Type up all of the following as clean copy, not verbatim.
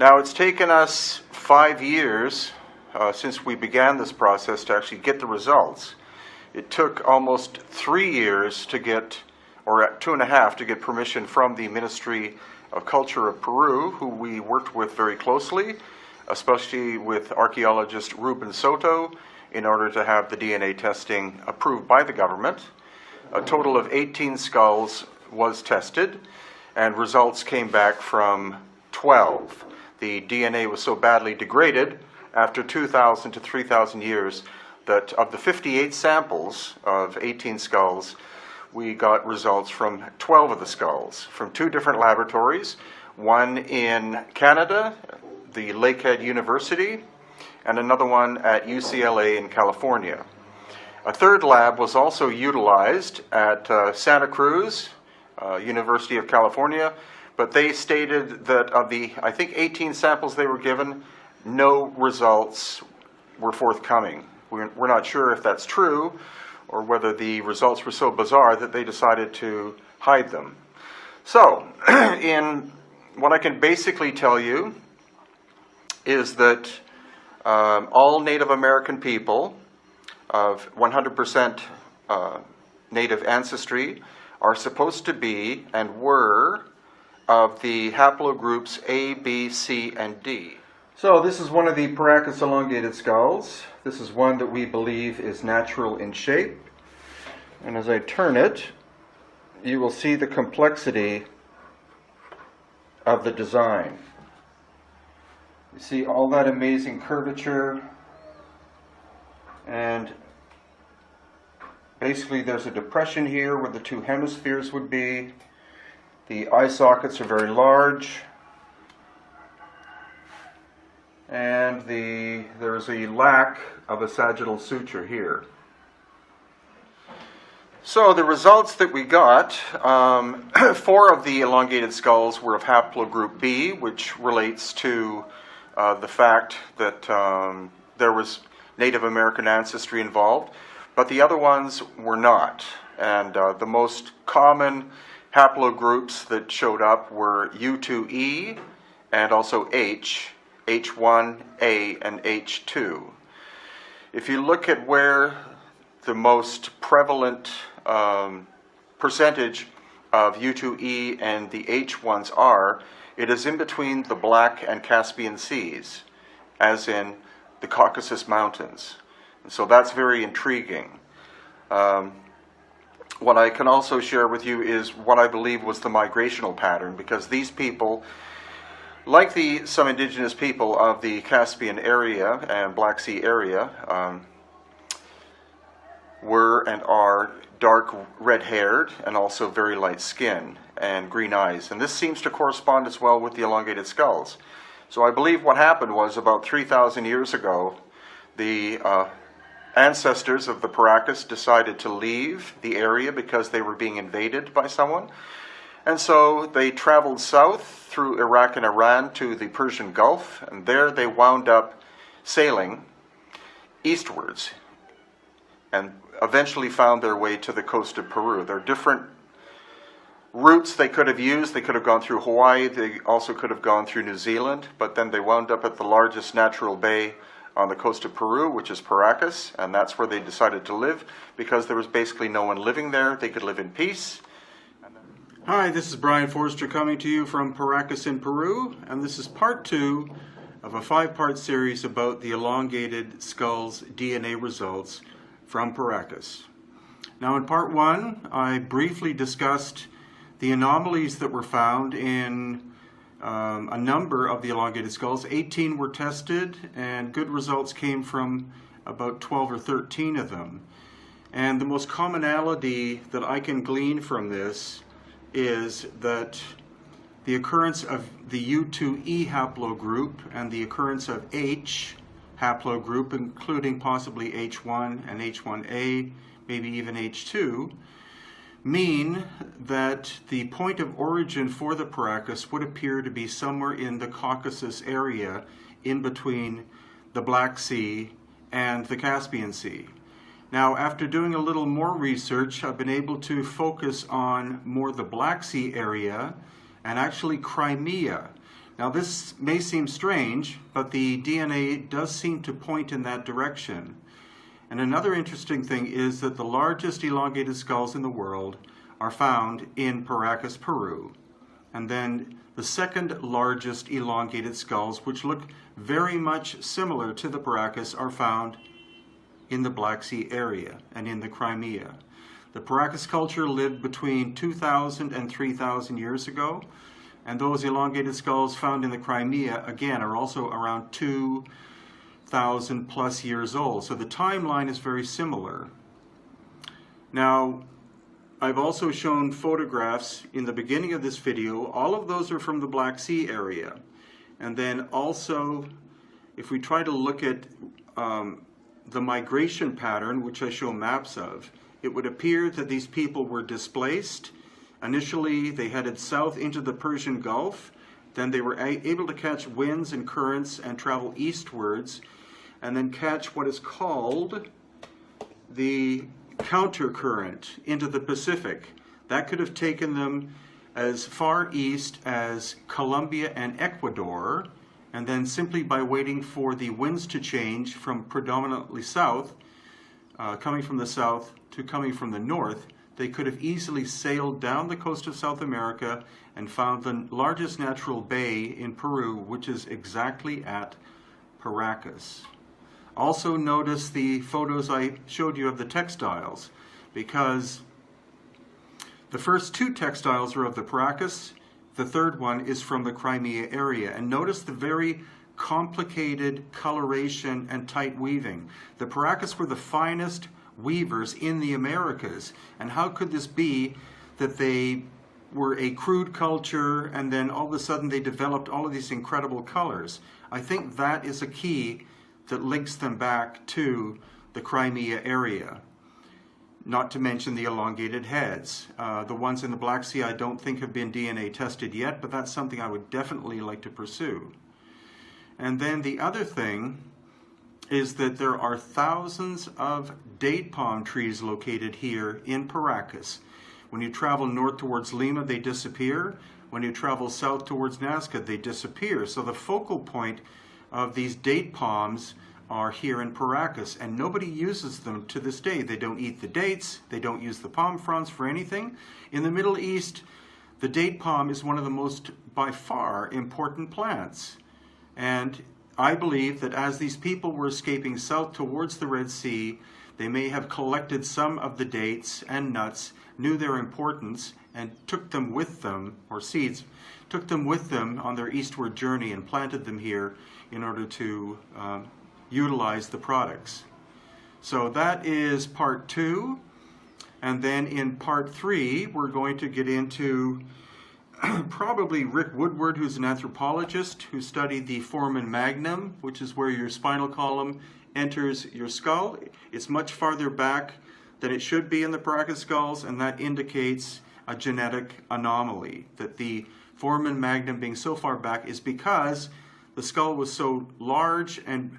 Now, it's taken us 5 years since we began this process to actually get the results. It took almost 3 years to get, or 2.5, to get permission from the Ministry of Culture of Peru, who we worked with very closely, especially with archaeologist Ruben Soto, in order to have the DNA testing approved by the government. A total of 18 skulls was tested, and results came back from 12. The DNA was so badly degraded after 2,000 to 3,000 years that of the 58 samples of 18 skulls, we got results from 12 of the skulls from 2 different laboratories, one in Canada, the Lakehead University, and another one at UCLA in California. A third lab was also utilized at Santa Cruz, University of California, but they stated that of the, I think, 18 samples they were given, no results were forthcoming. We're not sure if that's true, or whether the results were so bizarre that they decided to hide them. So, in what I can basically tell you is that all Native American people of 100% Native ancestry are supposed to be and were of the haplogroups A, B, C, and D. So this is one of the Paracas elongated skulls. This is one that we believe is natural in shape. And as I turn it, you will see the complexity of the design. You see all that amazing curvature, and basically there's a depression here where the 2 hemispheres would be. The eye sockets are very large, and there's a lack of a sagittal suture here. So the results that we got, 4 of the elongated skulls were of haplogroup B, which relates to the fact that there was Native American ancestry involved, but the other ones were not. And the most common haplogroups that showed up were U2E and also H, H1A, and H2. If you look at where the most prevalent percentage of U2E and the H1s are, it is in between the Black and Caspian Seas, as in the Caucasus Mountains. And so that's very intriguing. What I can also share with you is what I believe was the migrational pattern, because these people, like some indigenous people of the Caspian area and Black Sea area, were and are dark red-haired and also very light skin and green eyes. And this seems to correspond as well with the elongated skulls. So I believe what happened was about 3,000 years ago, the ancestors of the Paracas decided to leave the area because they were being invaded by someone. And so they traveled south through Iraq and Iran to the Persian Gulf, and there they wound up sailing eastwards and eventually found their way to the coast of Peru. There are different routes they could have used. They could have gone through Hawaii. They also could have gone through New Zealand, but then they wound up at the largest natural bay on the coast of Peru, which is Paracas, and that's where they decided to live because there was basically no one living there. They could live in peace. Hi, this is Brian Forrester coming to you from Paracas in Peru, and this is part 2 of a 5-part series about the elongated skulls DNA results from Paracas. Now in part 1, I briefly discussed the anomalies that were found in a number of the elongated skulls. 18 were tested, and good results came from about 12 or 13 of them. And the most commonality that I can glean from this is that the occurrence of the U2E haplogroup and the occurrence of H haplogroup, including possibly H1 and H1A, maybe even H2, mean that the point of origin for the Paracas would appear to be somewhere in the Caucasus area, in between the Black Sea and the Caspian Sea. Now, after doing a little more research, I've been able to focus on more the Black Sea area and actually Crimea. Now this may seem strange, but the DNA does seem to point in that direction. And another interesting thing is that the largest elongated skulls in the world are found in Paracas, Peru. And then the second largest elongated skulls, which look very much similar to the Paracas, are found in the Black Sea area and in the Crimea. The Paracas culture lived between 2,000 and 3,000 years ago, and those elongated skulls found in the Crimea, again, are also around 2,000 plus years old. So the timeline is very similar. Now, I've also shown photographs in the beginning of this video. All of those are from the Black Sea area. And then also, if we try to look at the migration pattern, which I show maps of, it would appear that these people were displaced. Initially, they headed south into the Persian Gulf. Then they were able to catch winds and currents and travel eastwards, and then catch what is called the countercurrent into the Pacific. That could have taken them as far east as Colombia and Ecuador, and then simply by waiting for the winds to change from predominantly south, coming from the south to coming from the north, they could have easily sailed down the coast of South America and found the largest natural bay in Peru, which is exactly at Paracas. Also notice the photos I showed you of the textiles, because the first two textiles are of the Paracas, the third one is from the Crimea area. And notice the very complicated coloration and tight weaving. The Paracas were the finest weavers in the Americas. And how could this be that they were a crude culture and then all of a sudden they developed all of these incredible colors? I think that is a key that links them back to the Crimea area. Not to mention the elongated heads. The ones in the Black Sea I don't think have been DNA tested yet, but that's something I would definitely like to pursue. And then the other thing is that there are thousands of date palm trees located here in Paracas. When you travel north towards Lima, they disappear. When you travel south towards Nazca, they disappear. So the focal point of these date palms are here in Paracas, and nobody uses them to this day. They don't eat the dates, they don't use the palm fronds for anything. In the Middle East, the date palm is one of the most, by far, important plants. And I believe that as these people were escaping south towards the Red Sea, they may have collected some of the dates and nuts, knew their importance, and took them with them, or seeds, took them with them on their eastward journey and planted them here in order to utilize the products. So that is part 2. And then in part 3, we're going to get into probably Rick Woodward, who's an anthropologist who studied the foramen magnum, which is where your spinal column enters your skull. It's much farther back than it should be in the Paracas skulls, and that indicates a genetic anomaly. That the foramen magnum being so far back is because the skull was so large and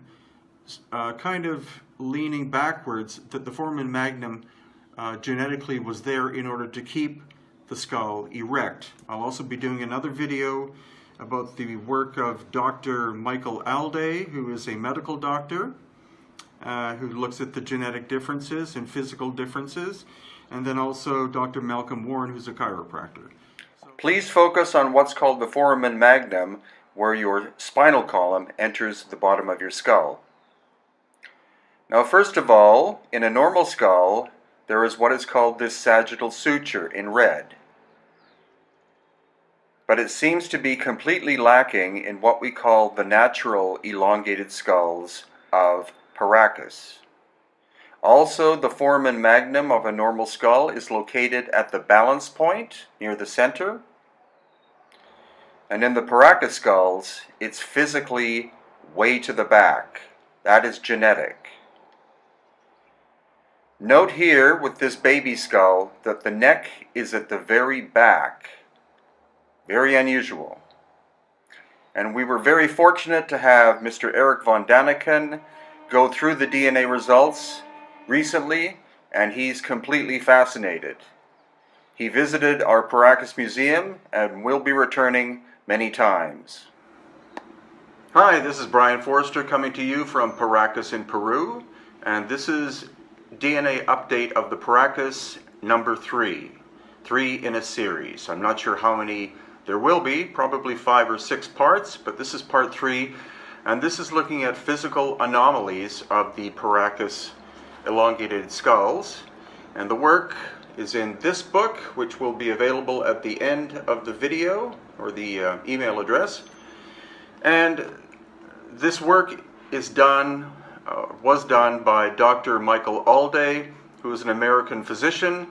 kind of leaning backwards that the foramen magnum genetically was there in order to keep the skull erect. I'll also be doing another video about the work of Dr. Michael Alday, who is a medical doctor who looks at the genetic differences and physical differences, and then also Dr. Malcolm Warren, who's a chiropractor. Please focus on what's called the foramen magnum, where your spinal column enters the bottom of your skull. Now, first of all, in a normal skull, there is what is called this sagittal suture in red. But it seems to be completely lacking in what we call the natural elongated skulls of Paracas. Also, the foramen magnum of a normal skull is located at the balance point near the center. And in the Paracas skulls, it's physically way to the back. That is genetic. Note here with this baby skull that the neck is at the very back. Very unusual. And we were very fortunate to have Mr. Eric von Daniken go through the DNA results recently, and he's completely fascinated. He visited our Paracas Museum and will be returning many times. Hi, this is Brian Forrester coming to you from Paracas in Peru, and this is DNA update of the Paracas number 3 in a series. I'm not sure how many there will be, probably 5 or 6 parts, but this is part 3, and this is looking at physical anomalies of the Paracas elongated skulls. And the work is in this book, which will be available at the end of the video, or the email address. And this work is was done by Dr. Michael Alday, who is an American physician,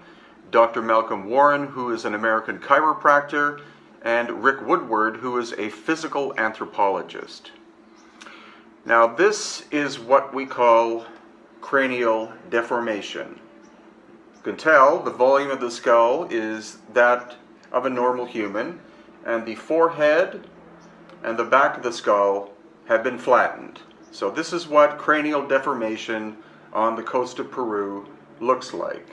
Dr. Malcolm Warren, who is an American chiropractor, and Rick Woodward, who is a physical anthropologist. Now, this is what we call cranial deformation. You can tell the volume of the skull is that of a normal human, and the forehead and the back of the skull have been flattened. So this is what cranial deformation on the coast of Peru looks like.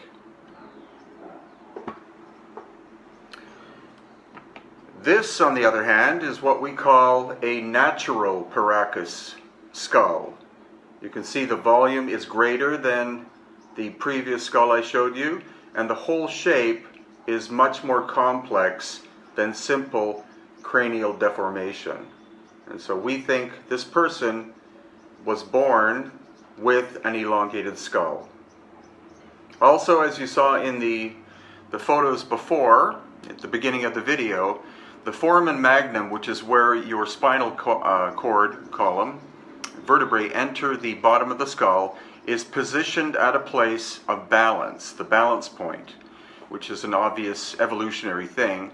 This, on the other hand, is what we call a natural Paracas skull. You can see the volume is greater than the previous skull I showed you, and the whole shape is much more complex than simple cranial deformation. And so we think this person was born with an elongated skull. Also, as you saw in the photos before, at the beginning of the video, the foramen magnum, which is where your spinal cord column, vertebrae enter the bottom of the skull, is positioned at a place of balance, the balance point, which is an obvious evolutionary thing.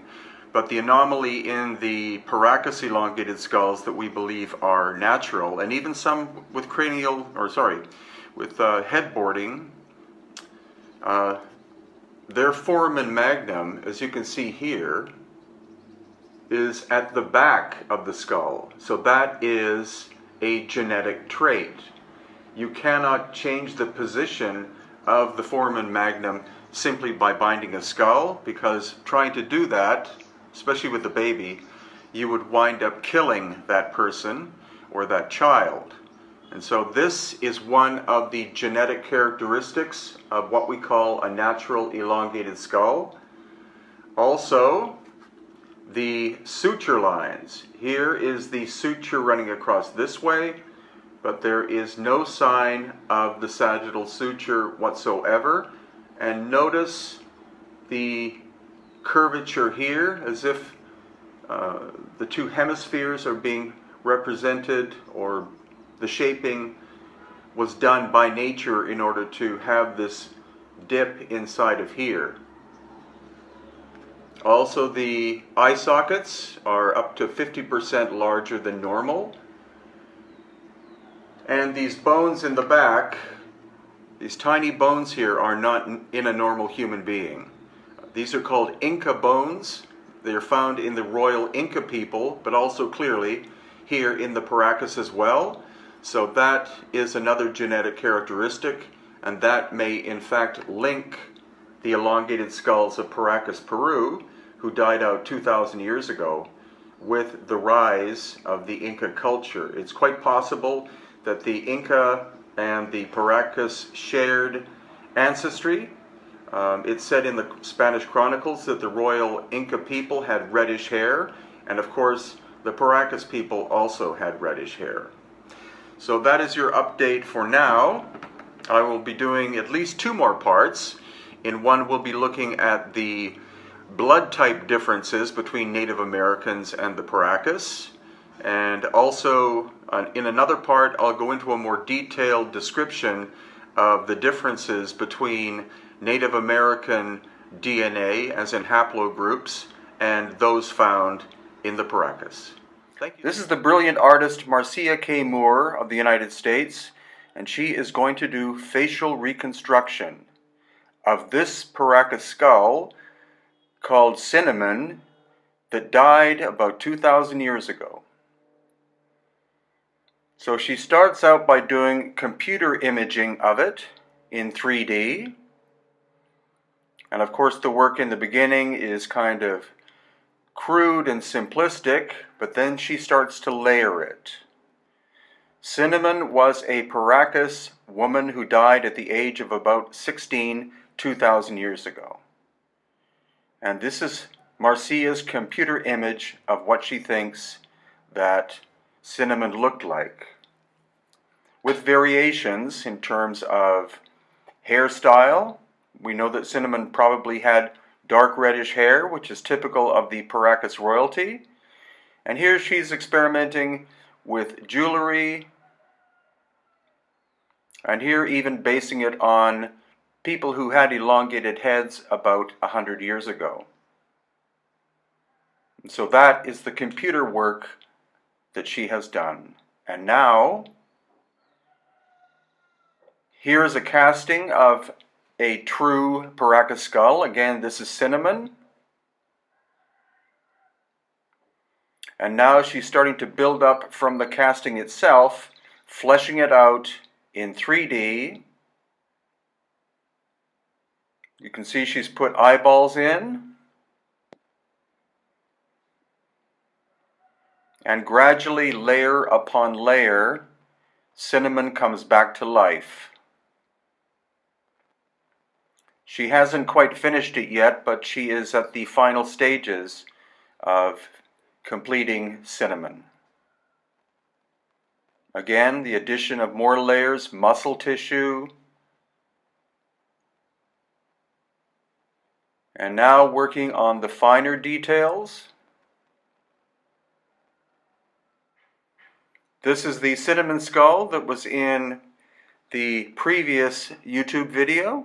But the anomaly in the Paracas elongated skulls that we believe are natural, and even some with headboarding, their foramen magnum, as you can see here, is at the back of the skull. So that is a genetic trait. You cannot change the position of the foramen magnum simply by binding a skull, because trying to do that, especially with the baby, you would wind up killing that person or that child. And so this is one of the genetic characteristics of what we call a natural elongated skull. Also, the suture lines. Here is the suture running across this way, but there is no sign of the sagittal suture whatsoever. And notice the curvature here, as if the two hemispheres are being represented, or the shaping was done by nature in order to have this dip inside of here. Also, the eye sockets are up to 50% larger than normal. And these bones in the back, these tiny bones here, are not in a normal human being. These are called Inca bones. They are found in the royal Inca people, but also clearly here in the Paracas as well. So that is another genetic characteristic, and that may in fact link the elongated skulls of Paracas, Peru, who died out 2,000 years ago, with the rise of the Inca culture. It's quite possible that the Inca and the Paracas shared ancestry. It's said in the Spanish Chronicles that the royal Inca people had reddish hair, and of course the Paracas people also had reddish hair. So that is your update for now. I will be doing at least 2 more parts. In one, we'll be looking at the blood type differences between Native Americans and the Paracas. And also, in another part, I'll go into a more detailed description of the differences between Native American DNA, as in haplogroups, and those found in the Paracas. Thank you. This is the brilliant artist Marcia K. Moore of the United States, and she is going to do facial reconstruction of this Paracas skull called Cinnamon that died about 2,000 years ago. So she starts out by doing computer imaging of it in 3D. And of course the work in the beginning is kind of crude and simplistic, but then she starts to layer it. Cinnamon was a Paracas woman who died at the age of about 16, 2,000 years ago. And this is Marcia's computer image of what she thinks that Cinnamon looked like, with variations in terms of hairstyle. We know that Cinnamon probably had dark reddish hair, which is typical of the Paracas royalty. And here she's experimenting with jewelry, and here even basing it on people who had elongated heads about 100 years ago. And so that is the computer work that she has done. And now, here is a casting of a true Paracas skull. Again, this is Cinnamon. And now she's starting to build up from the casting itself, fleshing it out in 3D. You can see she's put eyeballs in. And gradually, layer upon layer, Cinnamon comes back to life. She hasn't quite finished it yet, but she is at the final stages of completing Cinnamon. Again, the addition of more layers, muscle tissue, and now working on the finer details. This is the Cinnamon skull that was in the previous YouTube video.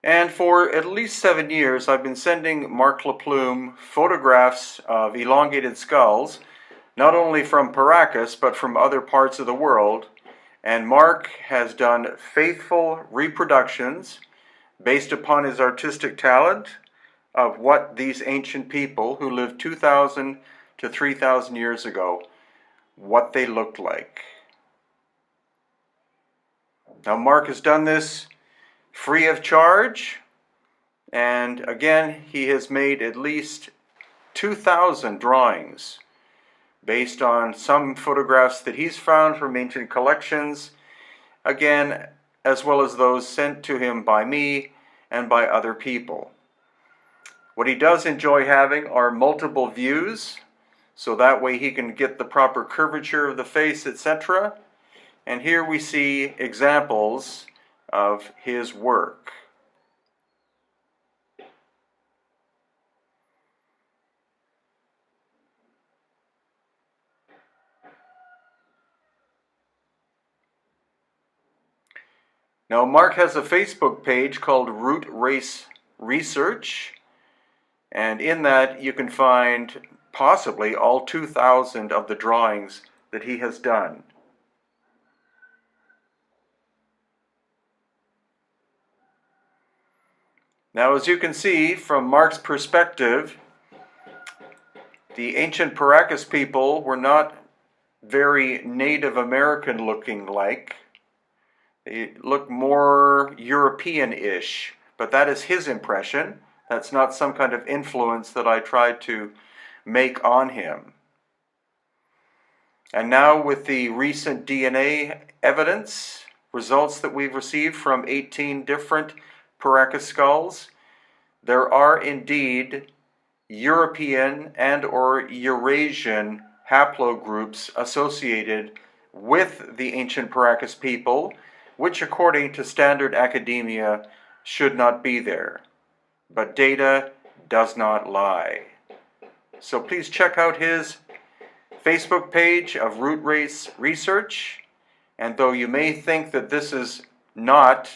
And for at least 7 years, I've been sending Mark LaPlume photographs of elongated skulls, not only from Paracas, but from other parts of the world. And Mark has done faithful reproductions based upon his artistic talent of what these ancient people who lived 2,000 to 3,000 years ago, what they looked like. Now Mark has done this free of charge, and again he has made at least 2,000 drawings based on some photographs that he's found from ancient collections, again as well as those sent to him by me and by other people. What he does enjoy having are multiple views, so that way he can get the proper curvature of the face, etc. And here we see examples of his work. Now Mark has a Facebook page called Root Race Research, and in that you can find possibly all 2,000 of the drawings that he has done. Now, as you can see from Mark's perspective, the ancient Paracas people were not very Native American looking like. They look more European-ish, but that is his impression. That's not some kind of influence that I tried to make on him. And now with the recent DNA evidence, results that we've received from 18 different Paracas skulls, there are indeed European and or Eurasian haplogroups associated with the ancient Paracas people, which according to standard academia should not be there. But data does not lie. So please check out his Facebook page of Root Race Research, and though you may think that this is not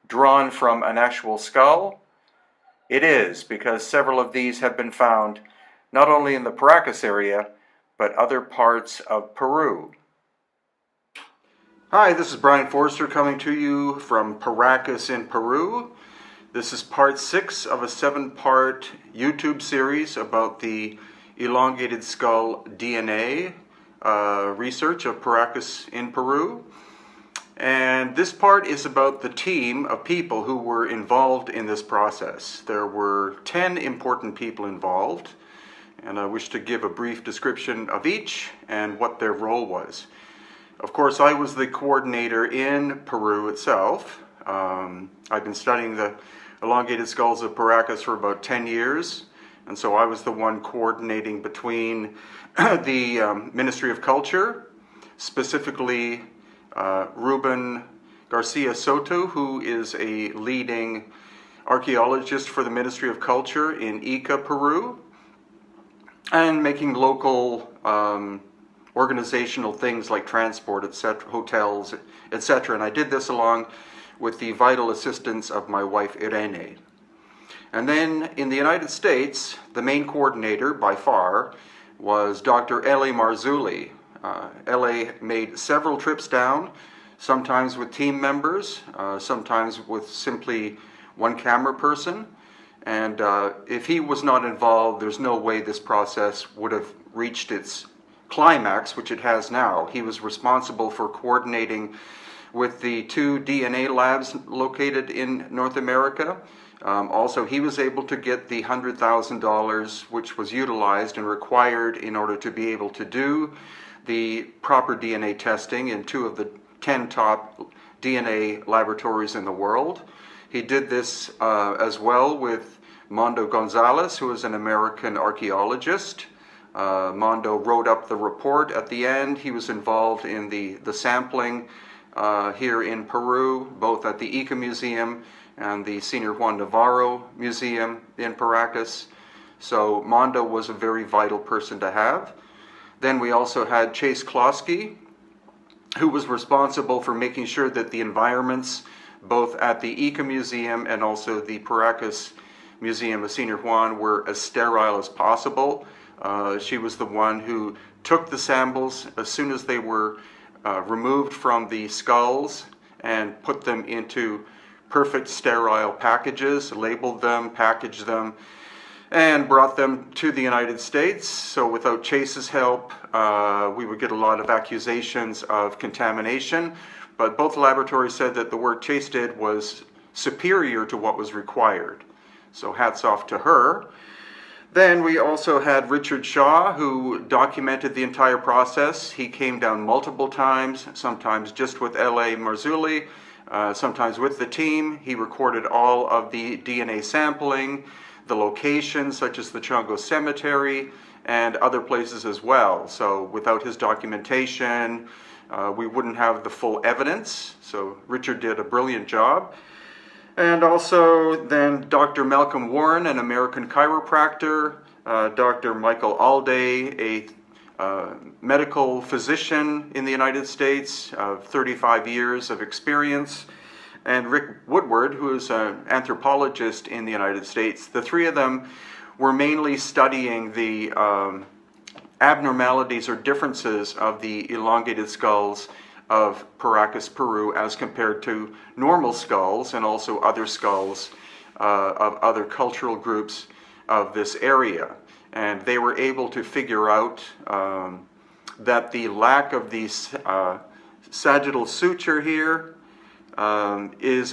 drawn from an actual skull, it is, because several of these have been found not only in the Paracas area, but other parts of Peru. Hi, this is Brian Forrester coming to you from Paracas in Peru. This is part 6 of a 7-part YouTube series about the elongated skull DNA research of Paracas in Peru. And this part is about the team of people who were involved in this process. There were 10 important people involved, and I wish to give a brief description of each and what their role was. Of course, I was the coordinator in Peru itself. I've been studying the elongated skulls of Paracas for about 10 years, and so I was the one coordinating between the Ministry of Culture, specifically Ruben Garcia Soto, who is a leading archaeologist for the Ministry of Culture in Ica, Peru, and making local organizational things like transport, etc., hotels, etc. And I did this along with the vital assistance of my wife Irene. And then in the United States, the main coordinator by far was Dr. L.A. Marzulli. L.A. made several trips down, sometimes with team members, sometimes with simply one camera person. And if he was not involved, there's no way this process would have reached its climax, which it has now. He was responsible for coordinating with the 2 DNA labs located in North America. Also, he was able to get the $100,000 which was utilized and required in order to be able to do the proper DNA testing in 2 of the 10 top DNA laboratories in the world. He did this as well with Mondo Gonzalez, who is an American archaeologist. Mondo wrote up the report at the end. He was involved in the sampling here in Peru, both at the Ica Museum and the Senior Juan Navarro Museum in Paracas. So Mondo was a very vital person to have. Then we also had Chase Klosky, who was responsible for making sure that the environments, both at the Ica Museum and also the Paracas Museum of Senior Juan, were as sterile as possible. She was the one who took the samples as soon as they were removed from the skulls and put them into perfect sterile packages, labeled them, packaged them, and brought them to the United States. So without Chase's help, we would get a lot of accusations of contamination, but both laboratories said that the work Chase did was superior to what was required. So hats off to her. Then we also had Richard Shaw, who documented the entire process. He came down multiple times, sometimes just with L.A. Marzulli, sometimes with the team. He recorded all of the DNA sampling, the locations such as the Chongo Cemetery, and other places as well. So without his documentation, we wouldn't have the full evidence. So Richard did a brilliant job. And also then Dr. Malcolm Warren, an American chiropractor, Dr. Michael Alday, a medical physician in the United States of 35 years of experience, and Rick Woodward, who is an anthropologist in the United States. The 3 of them were mainly studying the abnormalities or differences of the elongated skulls of Paracas, Peru, as compared to normal skulls and also other skulls of other cultural groups of this area. And they were able to figure out that the lack of the sagittal suture here is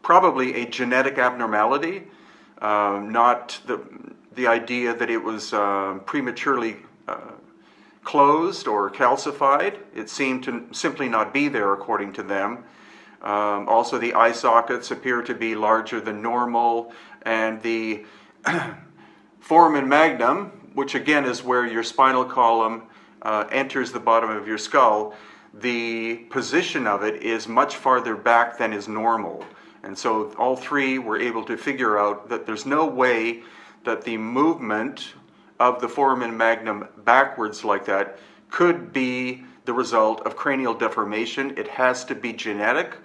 probably a genetic abnormality, not the idea that it was prematurely closed or calcified. It seemed to simply not be there according to them. Also, the eye sockets appear to be larger than normal, and the foramen magnum, which again is where your spinal column enters the bottom of your skull, the position of it is much farther back than is normal. And so all 3 were able to figure out that there's no way that the movement of the foramen magnum backwards like that could be the result of cranial deformation. It has to be genetic.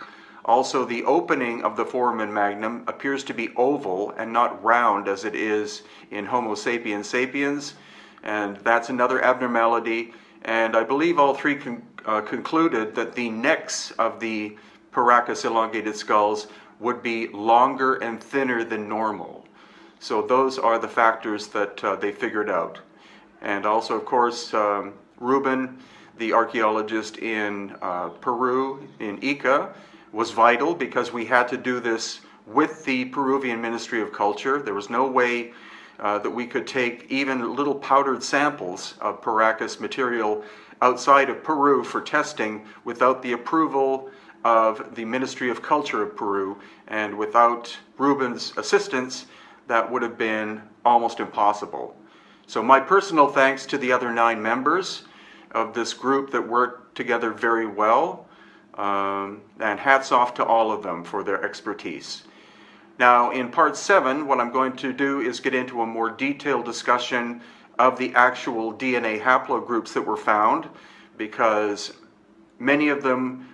Also, the opening of the foramen magnum appears to be oval and not round as it is in Homo sapiens sapiens, and that's another abnormality. And I believe all 3 concluded that the necks of the Paracas elongated skulls would be longer and thinner than normal. So those are the factors that they figured out. And also, of course, Ruben, the archaeologist in Peru, in Ica, was vital because we had to do this with the Peruvian Ministry of Culture. There was no way that we could take even little powdered samples of Paracas material outside of Peru for testing without the approval of the Ministry of Culture of Peru, and without Ruben's assistance, that would have been almost impossible. So my personal thanks to the other 9 members of this group that worked together very well, and hats off to all of them for their expertise. Now, in part 7, what I'm going to do is get into a more detailed discussion of the actual DNA haplogroups that were found, because many of them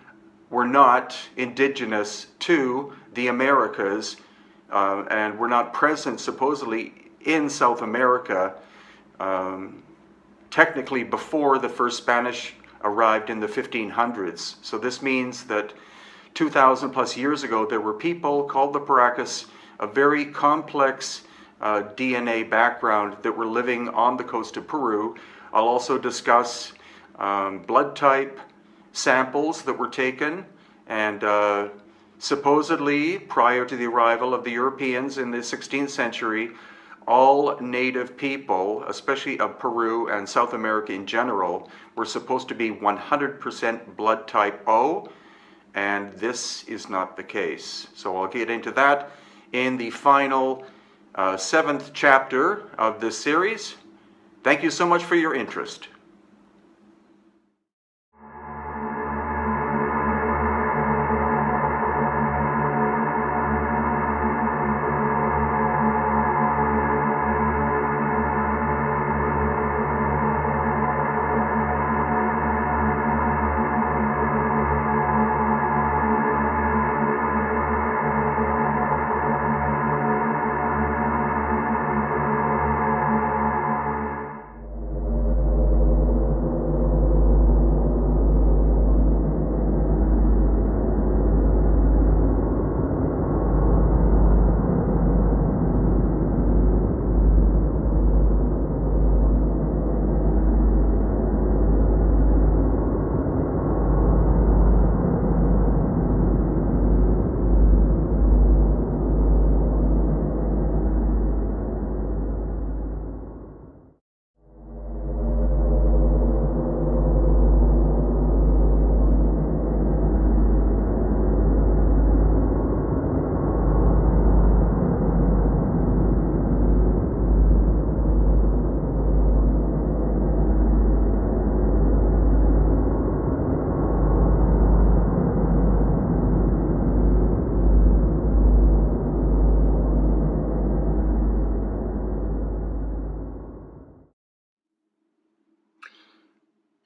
were not indigenous to the Americas, and were not present supposedly in South America technically before the first Spanish arrived in the 1500s. So this means that 2,000 plus years ago there were people called the Paracas, a very complex DNA background, that were living on the coast of Peru. I'll also discuss blood type samples that were taken, and supposedly prior to the arrival of the Europeans in the 16th century, all native people, especially of Peru and South America in general, were supposed to be 100% blood type O, and this is not the case. So I'll get into that in the final 7th chapter of this series. Thank you so much for your interest.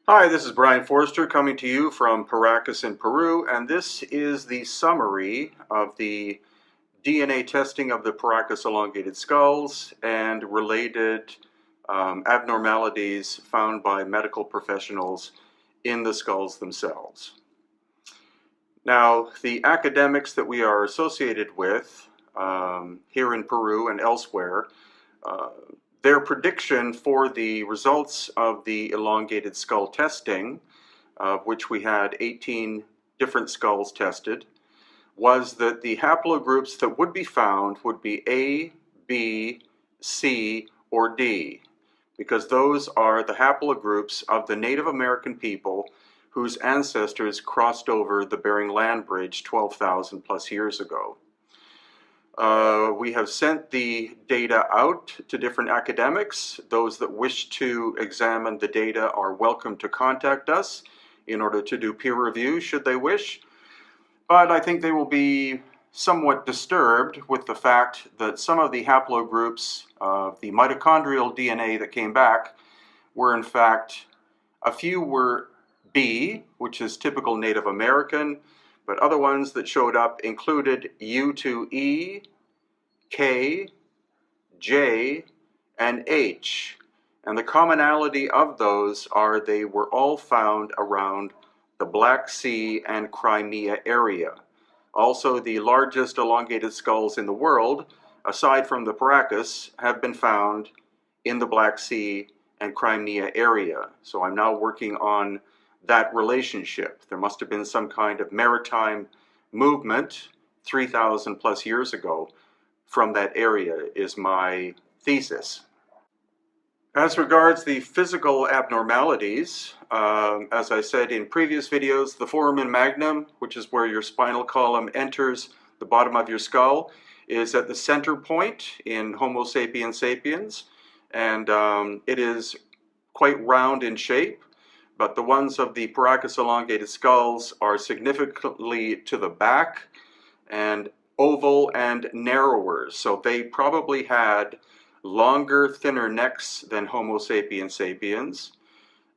Hi, this is Brian Forrester coming to you from Paracas in Peru, and this is the summary of the DNA testing of the Paracas elongated skulls and related abnormalities found by medical professionals in the skulls themselves. Now, the academics that we are associated with here in Peru and elsewhere, their prediction for the results of the elongated skull testing, of which we had 18 different skulls tested, was that the haplogroups that would be found would be A, B, C, or D, because those are the haplogroups of the Native American people whose ancestors crossed over the Bering Land Bridge 12,000 plus years ago. We have sent the data out to different academics. Those that wish to examine the data are welcome to contact us in order to do peer review should they wish. But I think they will be somewhat disturbed with the fact that some of the haplogroups of the mitochondrial DNA that came back were in fact, a few were B, which is typical Native American, but other ones that showed up included U2E, K, J, and H. And the commonality of those are they were all found around the Black Sea and Crimea area. Also, the largest elongated skulls in the world, aside from the Paracas, have been found in the Black Sea and Crimea area. So I'm now working on that relationship. There must have been some kind of maritime movement 3,000 plus years ago from that area, is my thesis. As regards the physical abnormalities, as I said in previous videos, the foramen magnum, which is where your spinal column enters the bottom of your skull, is at the center point in Homo sapiens sapiens, and it is quite round in shape, but the ones of the Paracas elongated skulls are significantly to the back and oval and narrower, so they probably had longer, thinner necks than Homo sapiens sapiens.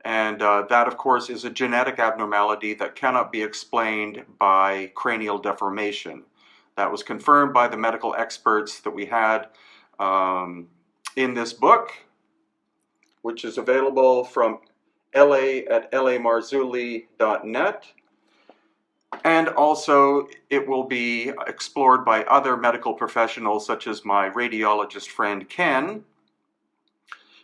And that, of course, is a genetic abnormality that cannot be explained by cranial deformation. That was confirmed by the medical experts that we had in this book, which is available from LA at lamarzulli.net. And also, it will be explored by other medical professionals, such as my radiologist friend Ken.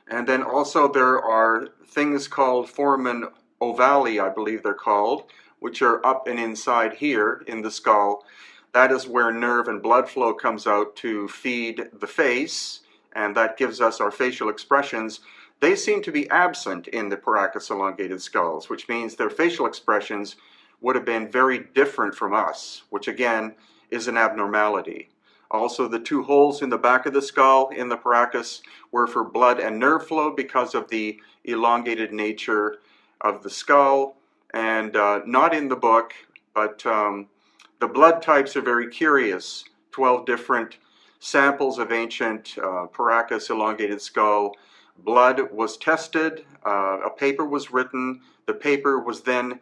And then also there are things called foramen ovali, I believe they're called, which are up and inside here in the skull. That is where nerve and blood flow comes out to feed the face, and that gives us our facial expressions. They seem to be absent in the Paracas elongated skulls, which means their facial expressions would have been very different from us, which again is an abnormality. Also, the two holes in the back of the skull in the Paracas were for blood and nerve flow because of the elongated nature of the skull, and not in the book, but the blood types are very curious. 12 different samples of ancient Paracas elongated skull blood was tested, a paper was written, the paper was then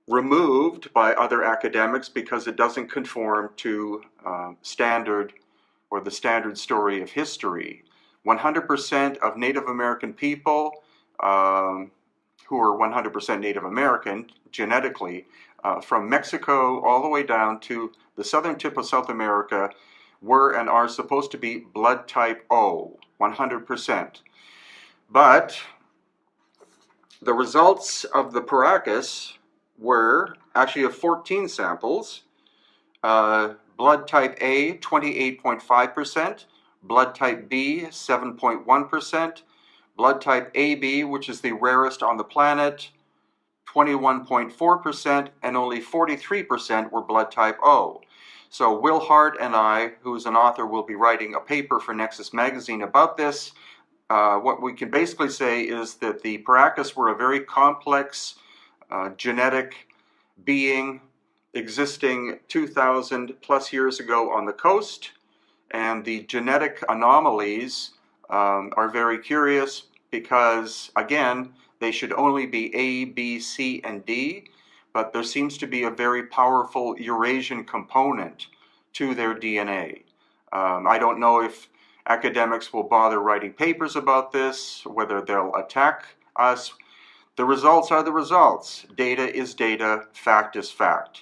removed by other academics because it doesn't conform to standard or the standard story of history. 100% of Native American people who are 100% Native American genetically, from Mexico all the way down to the southern tip of South America, were and are supposed to be blood type O, 100%. But the results of the Paracas were actually of 14 samples. Blood type A, 28.5%, blood type B, 7.1%, blood type AB, which is the rarest on the planet, 21.4%, and only 43% were blood type O. So Will Hart and I, who is an author, will be writing a paper for Nexus Magazine about this. What we can basically say is that the Paracas were a very complex genetic being existing 2,000 plus years ago on the coast, and the genetic anomalies are very curious because, again, they should only be A, B, C, and D, but there seems to be a very powerful Eurasian component to their DNA. I don't know if academics will bother writing papers about this, whether they'll attack us. The results are the results. Data is data, fact is fact.